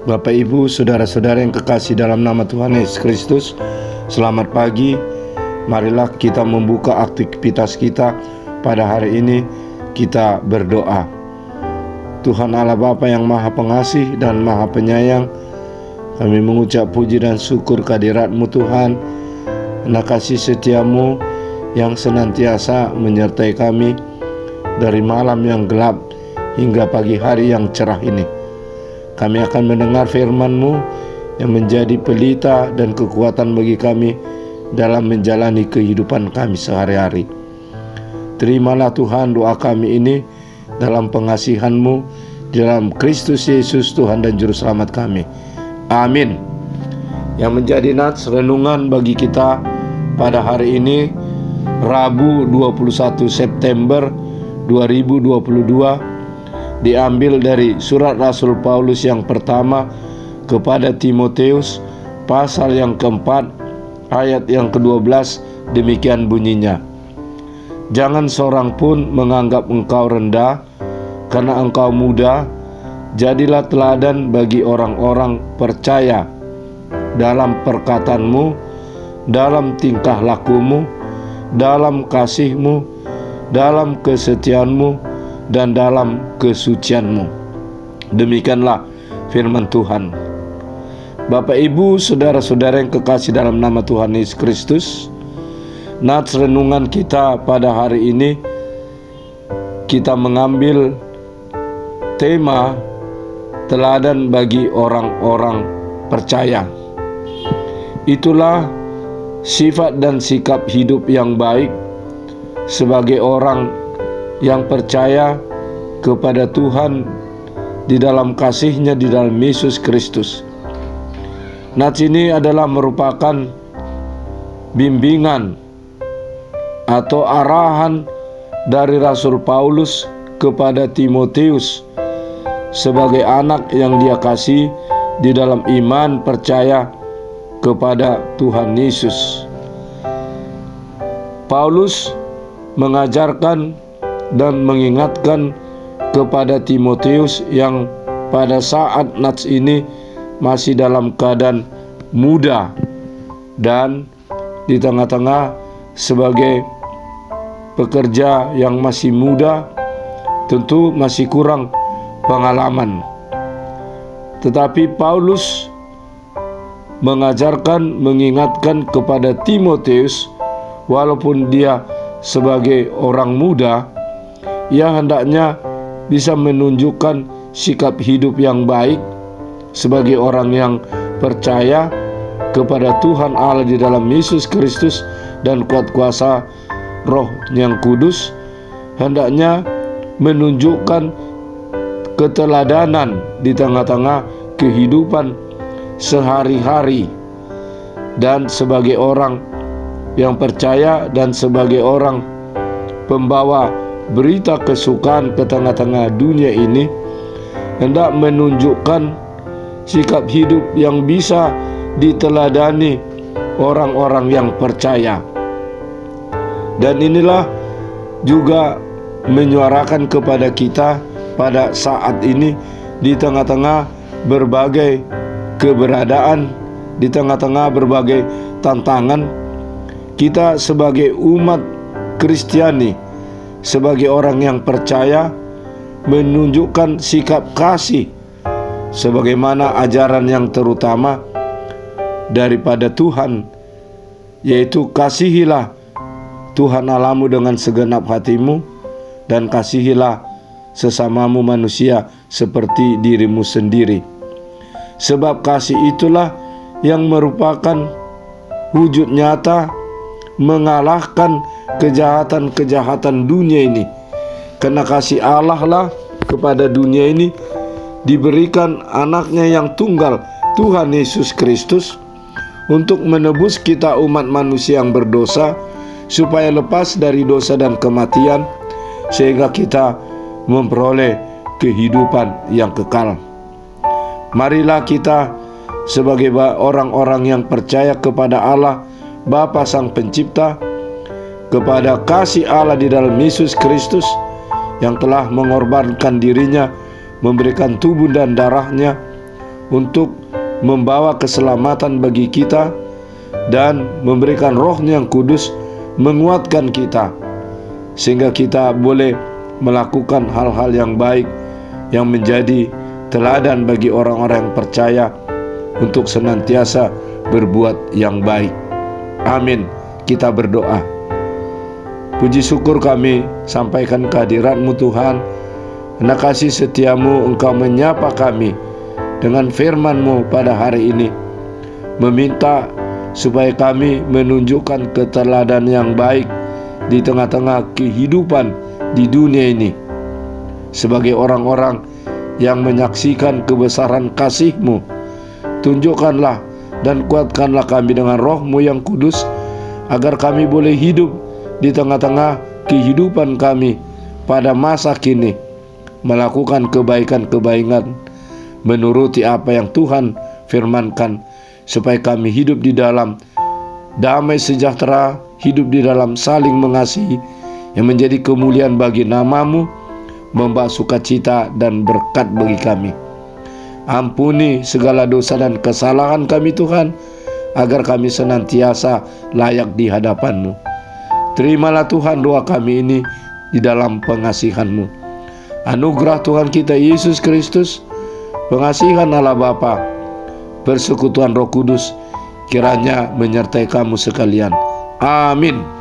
Bapak, Ibu, saudara-saudara yang kekasih dalam nama Tuhan Yesus Kristus, selamat pagi. Marilah kita membuka aktivitas kita pada hari ini. Kita berdoa. Tuhan Allah Bapa yang Maha Pengasih dan Maha Penyayang, kami mengucap puji dan syukur kehadirat-Mu Tuhan, karena kasih setia-Mu yang senantiasa menyertai kami dari malam yang gelap hingga pagi hari yang cerah ini. Kami akan mendengar firman-Mu yang menjadi pelita dan kekuatan bagi kami dalam menjalani kehidupan kami sehari-hari. Terimalah Tuhan doa kami ini dalam pengasihan-Mu, dalam Kristus Yesus Tuhan dan Juru Selamat kami. Amin. Yang menjadi nats renungan bagi kita pada hari ini, Rabu 21 September 2022, diambil dari surat Rasul Paulus yang pertama kepada Timotius, pasal yang keempat, ayat yang ke-12, demikian bunyinya. Jangan seorang pun menganggap engkau rendah karena engkau muda. Jadilah teladan bagi orang-orang percaya dalam perkataanmu, dalam tingkah lakumu, dalam kasihmu, dalam kesetiaanmu, dan dalam kesucianmu. Demikianlah firman Tuhan. Bapak, Ibu, saudara-saudara yang kekasih dalam nama Tuhan Yesus Kristus, nats renungan kita pada hari ini, kita mengambil tema teladan bagi orang-orang percaya. Itulah sifat dan sikap hidup yang baik sebagai orang yang percaya kepada Tuhan di dalam kasih-Nya di dalam Yesus Kristus. Nats ini adalah merupakan bimbingan atau arahan dari Rasul Paulus kepada Timotius sebagai anak yang dia kasih di dalam iman percaya kepada Tuhan Yesus. Paulus mengajarkan dan mengingatkan kepada Timotius yang pada saat nats ini masih dalam keadaan muda dan di tengah-tengah sebagai pekerja yang masih muda, tentu masih kurang pengalaman. Tetapi Paulus mengajarkan, mengingatkan kepada Timotius, walaupun dia sebagai orang muda, ia hendaknya bisa menunjukkan sikap hidup yang baik sebagai orang yang percaya kepada Tuhan Allah di dalam Yesus Kristus dan kuat kuasa Roh yang Kudus. Hendaknya menunjukkan keteladanan di tengah-tengah kehidupan sehari-hari, dan sebagai orang yang percaya dan sebagai orang pembawa berita kesukaan ke tengah-tengah dunia ini, hendak menunjukkan sikap hidup yang bisa diteladani orang-orang yang percaya. Dan inilah juga menyuarakan kepada kita pada saat ini di tengah-tengah berbagai keberadaan, di tengah-tengah berbagai tantangan, kita sebagai umat Kristiani, sebagai orang yang percaya, menunjukkan sikap kasih sebagaimana ajaran yang terutama daripada Tuhan, yaitu kasihilah Tuhan Allahmu dengan segenap hatimu dan kasihilah sesamamu manusia seperti dirimu sendiri. Sebab kasih itulah yang merupakan wujud nyata mengalahkan kejahatan-kejahatan dunia ini. Karena kasih Allah lah kepada dunia ini diberikan anaknya yang tunggal, Tuhan Yesus Kristus, untuk menebus kita umat manusia yang berdosa, supaya lepas dari dosa dan kematian, sehingga kita memperoleh kehidupan yang kekal. Marilah kita sebagai orang-orang yang percaya kepada Allah Bapa Sang Pencipta, kepada kasih Allah di dalam Yesus Kristus yang telah mengorbankan dirinya, memberikan tubuh dan darahnya untuk membawa keselamatan bagi kita dan memberikan Roh-Nya yang kudus menguatkan kita sehingga kita boleh melakukan hal-hal yang baik yang menjadi teladan bagi orang-orang yang percaya untuk senantiasa berbuat yang baik. Amin. Kita berdoa. Puji syukur kami sampaikan kehadirat-Mu Tuhan. Karena kasih setia-Mu Engkau menyapa kami dengan firman-Mu pada hari ini, meminta supaya kami menunjukkan keteladanan yang baik di tengah-tengah kehidupan di dunia ini sebagai orang-orang yang menyaksikan kebesaran kasih-Mu. Tunjukkanlah dan kuatkanlah kami dengan Roh-Mu yang kudus, agar kami boleh hidup di tengah-tengah kehidupan kami pada masa kini, melakukan kebaikan-kebaikan menuruti apa yang Tuhan firmankan, supaya kami hidup di dalam damai sejahtera, hidup di dalam saling mengasihi yang menjadi kemuliaan bagi nama-Mu, membawa sukacita dan berkat bagi kami. Ampuni segala dosa dan kesalahan kami Tuhan, agar kami senantiasa layak di hadapan-Mu. Terimalah Tuhan doa kami ini di dalam pengasihan-Mu. Anugerah Tuhan kita Yesus Kristus, pengasihan Allah Bapa, persekutuan Roh Kudus kiranya menyertai kamu sekalian. Amin.